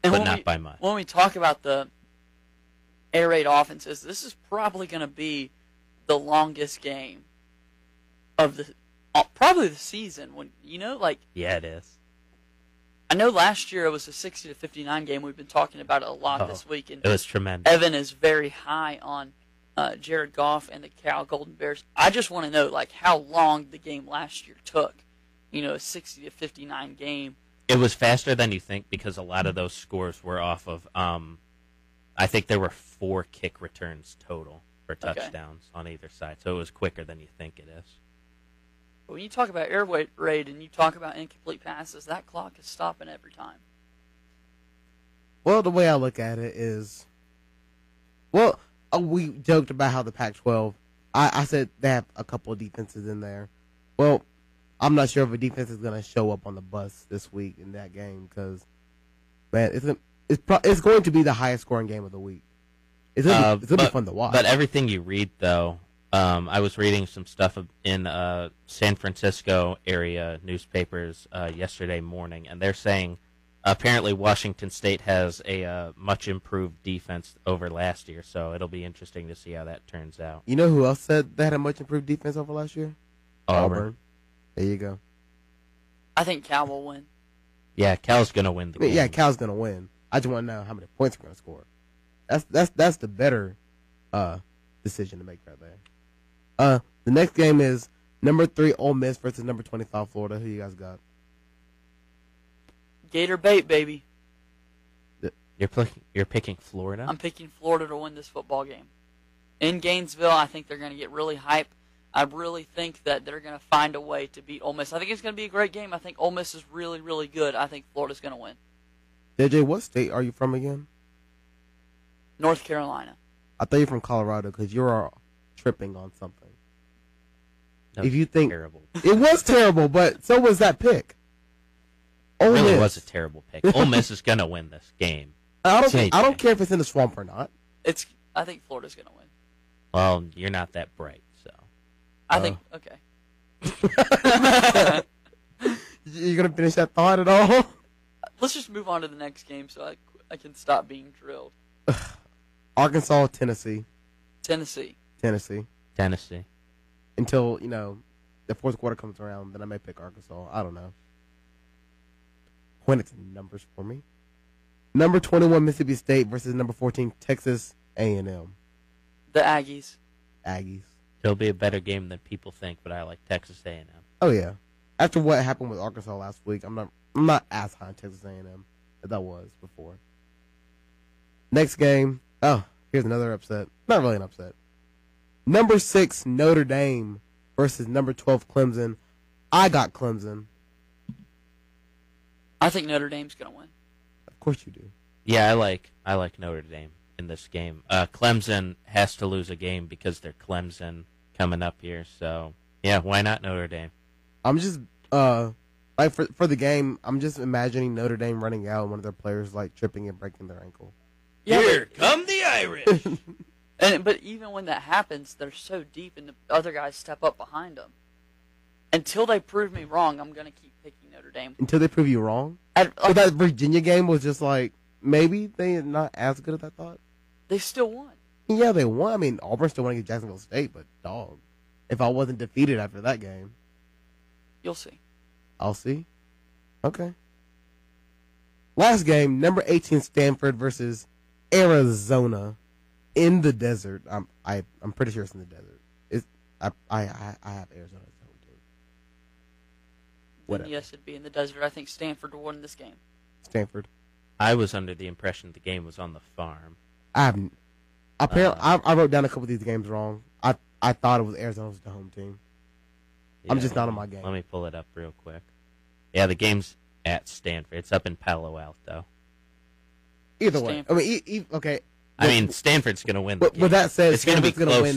but not by much. When we talk about the air raid offenses, this is probably going to be the longest game of probably the season. Yeah, it is. I know last year it was a 60 to 59 game. We've been talking about it a lot this week, and it was tremendous. Evan is very high on Jared Goff and the Cal Golden Bears. I just want to know how long the game last year took. A 60 to 59 game. It was faster than you think because a lot of those scores were off of. I think there were 4 kick returns total for touchdowns on either side, so it was quicker than you think it is. But when you talk about air raid and you talk about incomplete passes, that clock is stopping every time. Well, the way I look at it is, we joked about how the Pac-12, I said they have a couple of defenses in there. Well, I'm not sure if a defense is going to show up on the bus this week in that game because, man, it's going to be the highest scoring game of the week. It's going to be fun to watch. But everything you read, though, I was reading some stuff in San Francisco area newspapers yesterday morning, and they're saying apparently Washington State has a much improved defense over last year, so it'll be interesting to see how that turns out. You know who else said they had a much improved defense over last year? Auburn. There you go. I think Cal will win. Yeah, Cal's going to win the game. Yeah, Cal's going to win. I just want to know how many points they're going to score. That's the better decision to make right there. The next game is number 3 Ole Miss versus number 25 Florida. Who you guys got? Gator bait, baby. You're picking Florida? I'm picking Florida to win this football game. In Gainesville, I think they're going to get really hype. I really think that they're going to find a way to beat Ole Miss. I think it's going to be a great game. I think Ole Miss is really, really good. I think Florida's going to win. JJ, what state are you from again? North Carolina. I thought you're from Colorado because you're tripping on something. That if you think terrible. It was terrible, but so was that pick. It really was a terrible pick. Ole Miss is going to win this game. I don't care if it's in the swamp or not. I think Florida's going to win. Well, you're not that bright, so. I think, okay. You going to finish that thought at all? Let's just move on to the next game so I can stop being drilled. Arkansas, Tennessee. Tennessee. Until, the fourth quarter comes around, then I may pick Arkansas. I don't know. Point it to numbers for me. Number 21, Mississippi State versus number 14, Texas A&M. The Aggies. It'll be a better game than people think, but I like Texas A&M. Oh, yeah. After what happened with Arkansas last week, I'm not as high on Texas A&M as I was before. Next game. Oh, here's another upset. Not really an upset. Number 6, Notre Dame versus number 12, Clemson. I got Clemson. I think Notre Dame's going to win. Of course you do. Yeah, I like Notre Dame in this game. Clemson has to lose a game because they're Clemson coming up here. So, yeah, why not Notre Dame? I'm just, for the game, I'm just imagining Notre Dame running out and one of their players, tripping and breaking their ankle. Yeah, here come the Irish! But even when that happens, they're so deep and the other guys step up behind them. Until they prove me wrong, I'm going to keep picking Notre Dame. Until they prove you wrong? So that Virginia game was just maybe they're not as good as I thought? They still won. Yeah, they won. I mean, Auburn still won against Jacksonville State, but dog. If I wasn't defeated after that game. You'll see. I'll see. Okay. Last game, number 18, Stanford versus Arizona in the desert. I'm pretty sure it's in the desert. I have Arizona as home team. Whatever. Yes, it'd be in the desert. I think Stanford will win this game. Stanford. I was under the impression the game was on the farm. I wrote down a couple of these games wrong. I thought it was Arizona's the home team. Yeah, I'm just not on my game. Let me pull it up real quick. Yeah, the game's at Stanford. It's up in Palo Alto. Either way. I mean, okay. I mean, Stanford's going to win the game. But that says it's going to be close,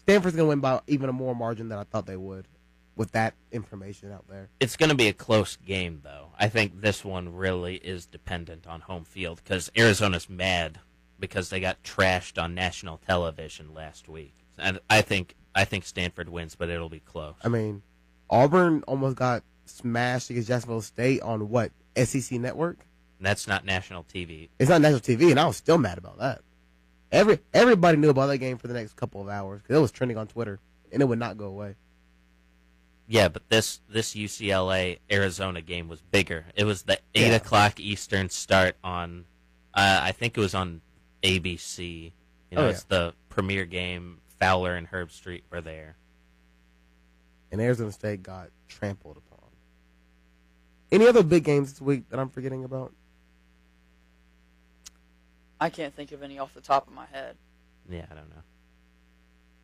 Stanford's going to win by even a more margin than I thought they would with that information out there. It's going to be a close game, though. I think this one really is dependent on home field because Arizona's mad because they got trashed on national television last week. And I think Stanford wins, but it'll be close. I mean, Auburn almost got smashed against Jacksonville State on what, SEC Network? That's not national TV. It's not national TV, and I was still mad about that. Everybody knew about that game for the next couple of hours because it was trending on Twitter, and it would not go away. Yeah, but this UCLA-Arizona game was bigger. It was the 8 o'clock Eastern start on, I think it was on ABC. It's the premier game. Fowler and Herb Street were there. And Arizona State got trampled upon. Any other big games this week that I'm forgetting about? I can't think of any off the top of my head. Yeah, I don't know.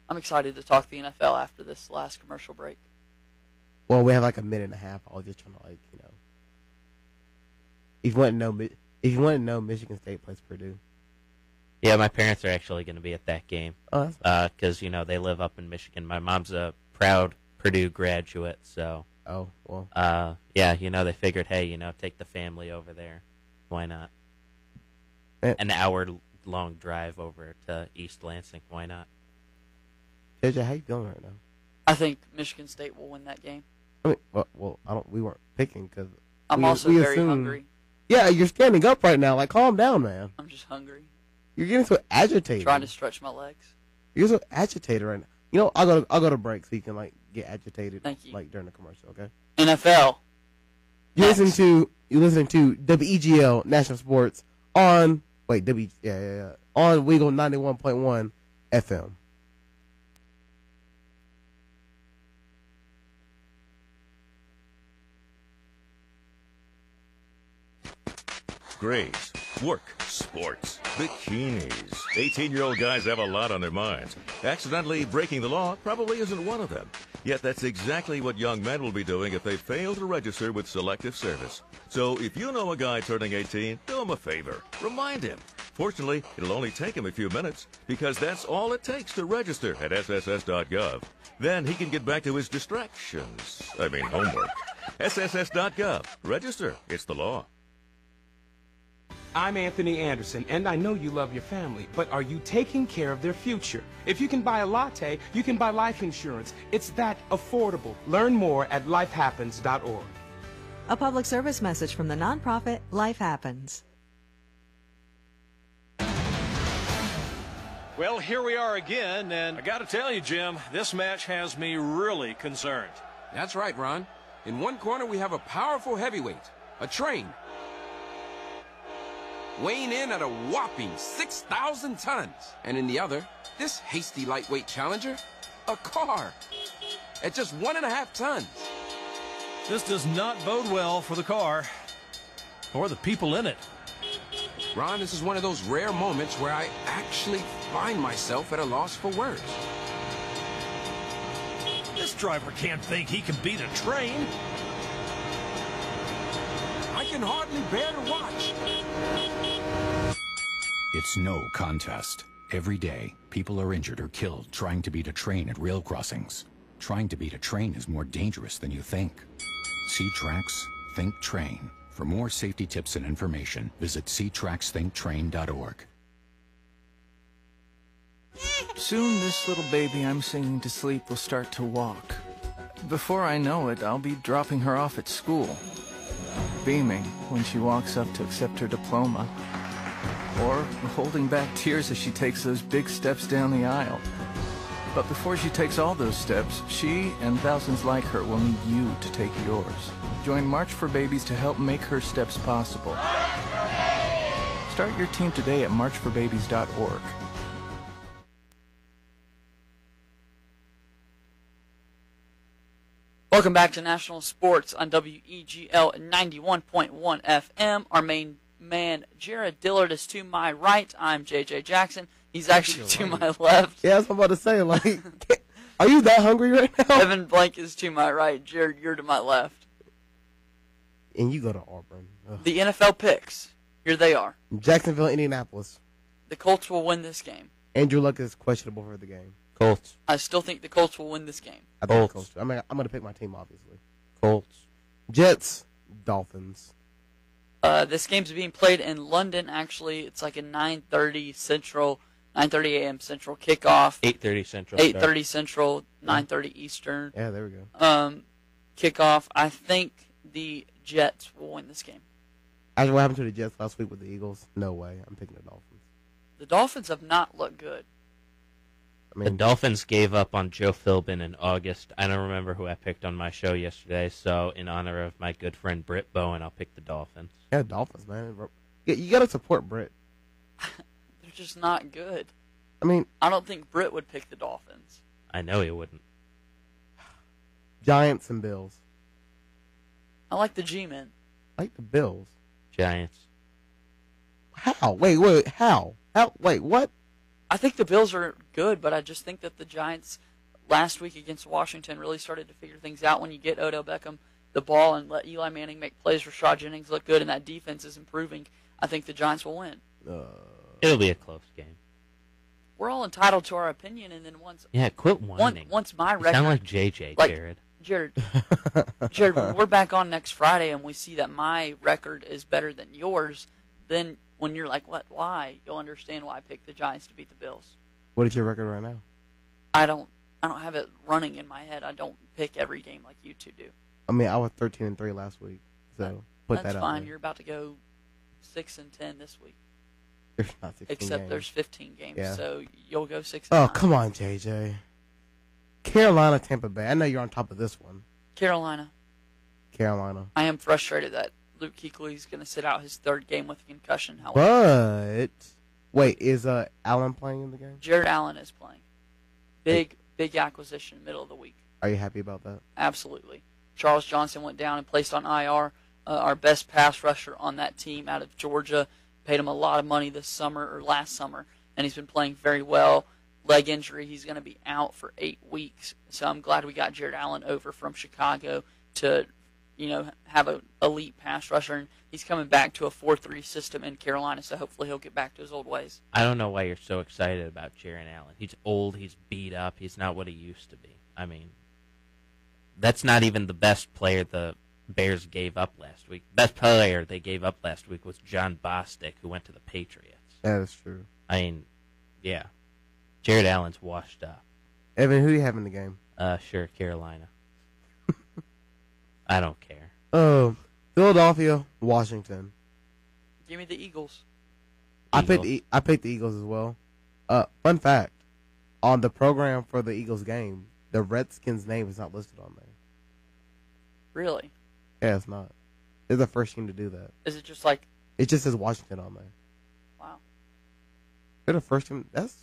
I'm excited to talk the NFL after this last commercial break. Well, we have a minute and a half. I was just trying to if you want to know, Michigan State plays Purdue. Yeah, my parents are actually going to be at that game. Oh, because they live up in Michigan. My mom's a proud Purdue graduate, so. Oh, well. Yeah, they figured, hey, take the family over there. Why not? An hour-long drive over to East Lansing. Why not? JJ, how you feeling right now? I think Michigan State will win that game. I mean, well, we weren't picking because I'm also very hungry. Yeah, you're standing up right now. Calm down, man. I'm just hungry. You're getting so agitated. Trying to stretch my legs. You're so agitated right now. I'll go to break so you can get agitated. Thank you. During the commercial, okay? NFL. You're listening to WEGL National Sports on on Weagle 91.1 FM. Grays, work, sports, bikinis. 18-year-old guys have a lot on their minds. Accidentally breaking the law probably isn't one of them. Yet that's exactly what young men will be doing if they fail to register with Selective Service. So if you know a guy turning 18, do him a favor. Remind him. Fortunately, it'll only take him a few minutes because that's all it takes to register at sss.gov. Then he can get back to his distractions. I mean, homework. sss.gov. Register. It's the law. I'm Anthony Anderson, and I know you love your family, but are you taking care of their future? If you can buy a latte, you can buy life insurance. It's that affordable. Learn more at lifehappens.org. A public service message from the nonprofit Life Happens. Well, here we are again, and I got to tell you, Jim, this match has me really concerned. That's right, Ron. In one corner, we have a powerful heavyweight, a train, weighing in at a whopping 6,000 tons. And in the other, this hasty lightweight challenger, a car, at just 1.5 tons. This does not bode well for the car or the people in it. Ron, this is one of those rare moments where I actually find myself at a loss for words. This driver can't think he can beat a train. I can hardly bear to watch. It's no contest. Every day, people are injured or killed trying to beat a train at rail crossings. Trying to beat a train is more dangerous than you think. See Tracks, Think Train. For more safety tips and information, visit ctracksthinktrain.org. Soon this little baby I'm singing to sleep will start to walk. Before I know it, I'll be dropping her off at school, beaming when she walks up to accept her diploma, or holding back tears as she takes those big steps down the aisle. But before she takes all those steps, she and thousands like her will need you to take yours. Join March for Babies to help make her steps possible. Start your team today at marchforbabies.org. Welcome back to National Sports on WEGL 91.1 FM. Our main man, Jared Dillard, is to my right. I'm JJ Jackson. He's actually to my left. Yeah, that's what I'm about to say. Like, are you that hungry right now? Evan Blank is to my right. Jared, you're to my left. And you go to Auburn. Ugh. The NFL picks. Here they are. Jacksonville, Indianapolis. The Colts will win this game. Andrew Luck is questionable for the game. Colts. I still think the Colts will win this game. I think the Colts. I'm going to pick my team, obviously. Colts. Jets, Dolphins. This game's being played in London, actually. It's like a 9:30 Central, 9:30 a.m. Central kickoff. 8:30 Central. 8:30 Central, 9:30 Eastern. Yeah, there we go. Kickoff. I think the Jets will win this game. After what happened to the Jets last week with the Eagles, no way. I'm picking the Dolphins. The Dolphins have not looked good. I mean, the Dolphins gave up on Joe Philbin in August. I don't remember who I picked on my show yesterday, so in honor of my good friend Britt Bowen, I'll pick the Dolphins. Yeah, Dolphins, man. You got to support Britt. They're just not good. I mean, I don't think Britt would pick the Dolphins. I know he wouldn't. Giants and Bills. I like the G-men. I like the Bills. Giants. How? Wait, how? Wait, what? I think the Bills are good, but I just think that the Giants last week against Washington really started to figure things out when you get Odell Beckham the ball and let Eli Manning make plays. Rashad Jennings look good, and that defense is improving. I think the Giants will win. It'll be a close game. We're all entitled to our opinion, and then once quit whining. Once my record, you sound like JJ, Jared. Jared, when we're back on next Friday and we see that my record is better than yours, then when you're like, what, why? You'll understand why I picked the Giants to beat the Bills. What is your record right now? I don't have it running in my head. I don't pick every game like you two do. I mean, I was 13-3 last week, so put that out. That's fine. There. You're about to go 6-10 this week. There's not 16 Except games. there's 15 games, yeah. So you'll go 6-9. Oh, come on, JJ. Carolina, Tampa Bay. I know you're on top of this one. Carolina. I am frustrated that Luke Kuechly is going to sit out his third game with a concussion. However, but wait, is Allen playing in the game? Jared Allen is playing. Big acquisition, middle of the week. Are you happy about that? Absolutely. Charles Johnson went down and placed on IR. Our best pass rusher on that team out of Georgia. Paid him a lot of money this summer or last summer, and he's been playing very well. Leg injury, he's going to be out for 8 weeks. So I'm glad we got Jared Allen over from Chicago to, have an elite pass rusher, and he's coming back to a 4-3 system in Carolina, so hopefully he'll get back to his old ways. I don't know why you're so excited about Jaron Allen. He's old, he's beat up, he's not what he used to be. I mean, that's not even the best player the Bears gave up last week. Best player they gave up last week was John Bostic, who went to the Patriots. That is true. I mean, yeah. Jared Allen's washed up. Evan, who do you have in the game? Sure, Carolina. I don't care. Philadelphia, Washington. Give me the Eagles. I picked the Eagles as well. Fun fact, on the program for the Eagles game, the Redskins' name is not listed on there. Really? Yeah, it's not. They're the first team to do that. Is it just like... It just says Washington on there. Wow. They're the first team... That's...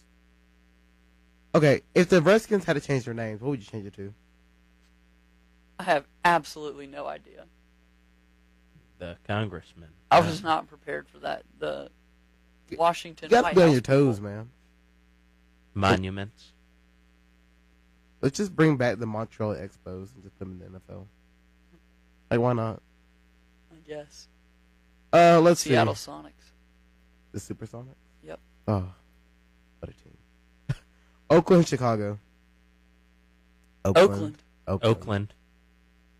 Okay, if the Redskins had to change their names, what would you change it to? I have absolutely no idea. The Congressman. I was not prepared for that. The Washington... You got to be on your toes, man. Monuments. Let's just bring back the Montreal Expos and just put them in the NFL. Like, why not? I guess. Let's see. Seattle Sonics. The Supersonics? Yep. Oh, what a team. Oakland, Chicago. Oakland.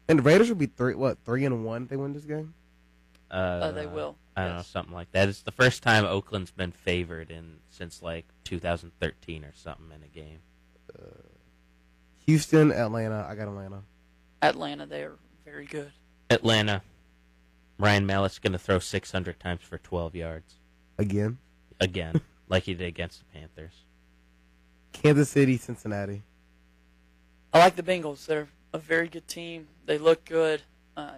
And the Raiders will be 3-1 if they win this game? They will. I don't know, something like that. It's the first time Oakland's been favored since like 2013 or something in a game. Houston, Atlanta. I got Atlanta. Atlanta, they are very good. Atlanta. Ryan Mallett's going to throw 600 times for 12 yards. Again, like he did against the Panthers. Kansas City, Cincinnati. I like the Bengals. They're a very good team. They look good.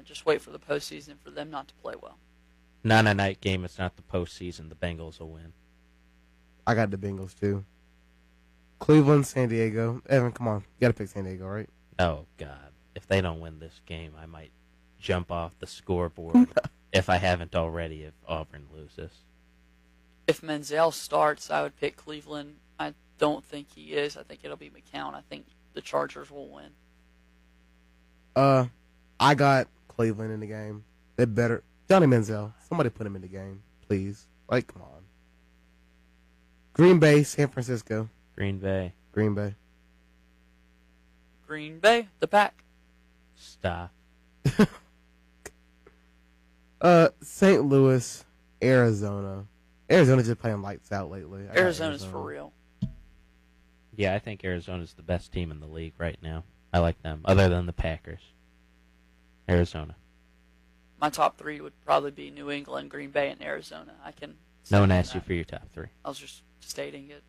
Just wait for the postseason for them not to play well. Not a night game. It's not the postseason. The Bengals will win. I got the Bengals, too. Cleveland, San Diego. Evan, come on. You got to pick San Diego, right? Oh, God. If they don't win this game, I might jump off the scoreboard if I haven't already if Auburn loses. If Menzel starts, I would pick Cleveland. I don't think he is. I think it'll be McCown. I think the Chargers will win. I got Cleveland in the game. They better. Johnny Manziel. Somebody put him in the game, please. Like, come on. Green Bay, San Francisco. Green Bay. Green Bay. Green Bay, the Pack. Stop. St. Louis, Arizona. Arizona's just playing lights out lately. Arizona's for real. Yeah, I think Arizona's the best team in the league right now. I like them, other than the Packers. Arizona. My top three would probably be New England, Green Bay, and Arizona. No one asked you for your top three. I was just stating it.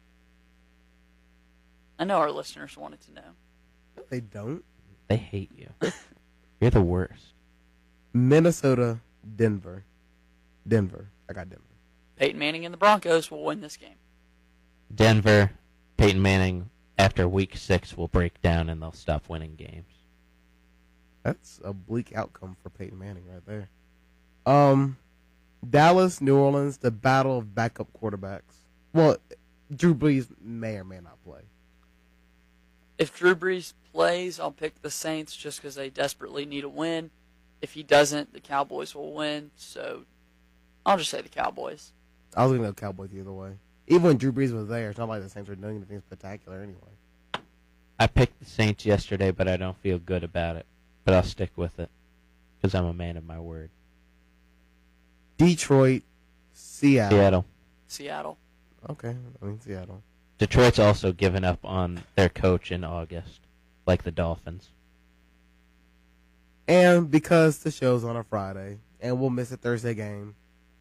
I know our listeners wanted to know. No, they don't. They hate you. You're the worst. Minnesota, Denver. I got Denver. Peyton Manning and the Broncos will win this game. Denver, Peyton Manning, after week 6, will break down and they'll stop winning games. That's a bleak outcome for Peyton Manning right there. Dallas, New Orleans, the battle of backup quarterbacks. Well, Drew Brees may or may not play. If Drew Brees plays, I'll pick the Saints just because they desperately need a win. If he doesn't, the Cowboys will win. So I'll just say the Cowboys. I was going to go Cowboys either way. Even when Drew Brees was there, it's not like the Saints were doing anything spectacular anyway. I picked the Saints yesterday, but I don't feel good about it. But I'll stick with it because I'm a man of my word. Detroit, Seattle. Okay, Seattle. Detroit's also given up on their coach in August, like the Dolphins. And because the show's on a Friday, and we'll miss a Thursday game,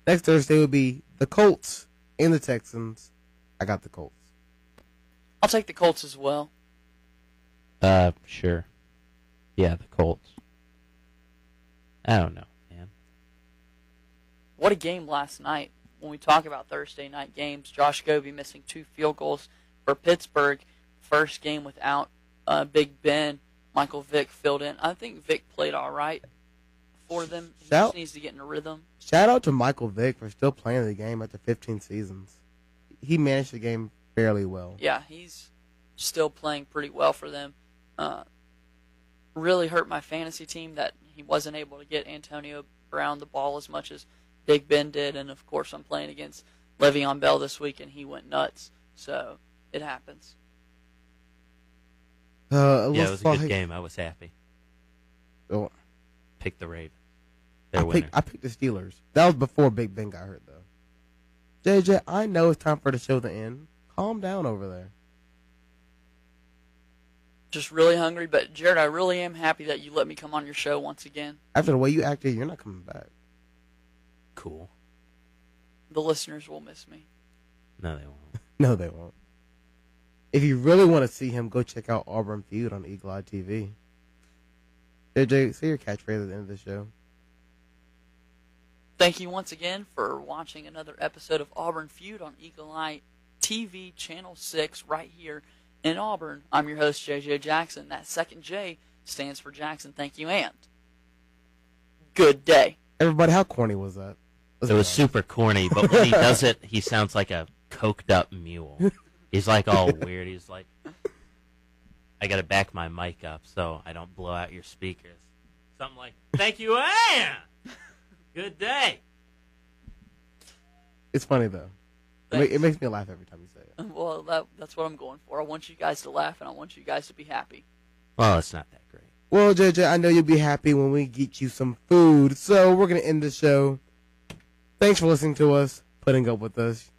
next Thursday will be the Colts and the Texans. I got the Colts. I'll take the Colts as well. Sure. Yeah, the Colts. I don't know, man. What a game last night. When we talk about Thursday night games, Josh Gobey missing 2 field goals for Pittsburgh. First game without Big Ben. Michael Vick filled in. I think Vick played all right for them. He just needs to get in a rhythm. Shout out to Michael Vick for still playing the game after 15 seasons. He managed the game fairly well. Yeah, he's still playing pretty well for them. Really hurt my fantasy team that He wasn't able to get Antonio Brown the ball as much as Big Ben did, and of course I'm playing against Le'Veon Bell this week, and he went nuts. So it happens. It was a good game. I was happy. Oh. Pick the Ravens. I picked the Steelers. That was before Big Ben got hurt, though. JJ, I know it's time for the show to end. Calm down over there. Just really hungry, but Jared, I really am happy that you let me come on your show once again. After the way you acted, you're not coming back. Cool. The listeners will miss me. No, they won't. No, they won't. If you really want to see him, go check out Auburn Feud on Eagle Eye TV. JJ, say your catchphrase at the end of the show. Thank you once again for watching another episode of Auburn Feud on Eagle Eye TV, Channel 6, right here in Auburn. I'm your host, JJ Jackson. That second J stands for Jackson. Thank you, and good day. Everybody, how corny was that? It was super corny, but when he does it, he sounds like a coked up mule. He's like all weird. He's like, I got to back my mic up so I don't blow out your speakers. Something like, thank you, and good day. It's funny, though. It makes me laugh every time you say it. Well, that's what I'm going for. I want you guys to laugh, and I want you guys to be happy. Well, it's not that great. Well, JJ, I know you'll be happy when we get you some food, so we're going to end the show. Thanks for listening to us, putting up with us.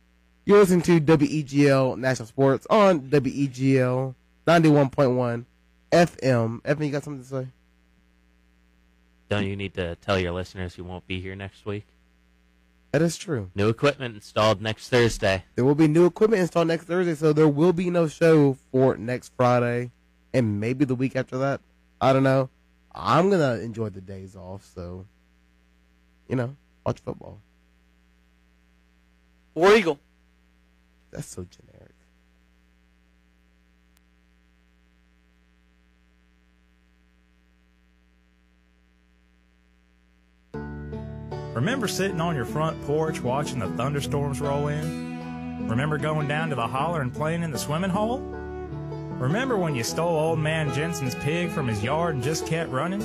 You're listening to WEGL National Sports on WEGL 91.1 FM. Evan, you got something to say? Don't you need to tell your listeners you won't be here next week? That is true. New equipment installed next Thursday. There will be new equipment installed next Thursday, so there will be no show for next Friday and maybe the week after that. I don't know. I'm going to enjoy the days off, so, watch football. War Eagle. That's so generic. Remember sitting on your front porch watching the thunderstorms roll in? Remember going down to the holler and playing in the swimming hole? Remember when you stole old man Jensen's pig from his yard and just kept running?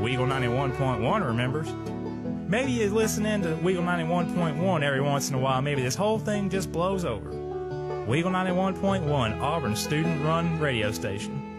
Weagle 91.1 remembers. Maybe you listen in to Weagle 91.1 every once in a while. Maybe this whole thing just blows over. Weagle 91.1, Auburn student-run radio station.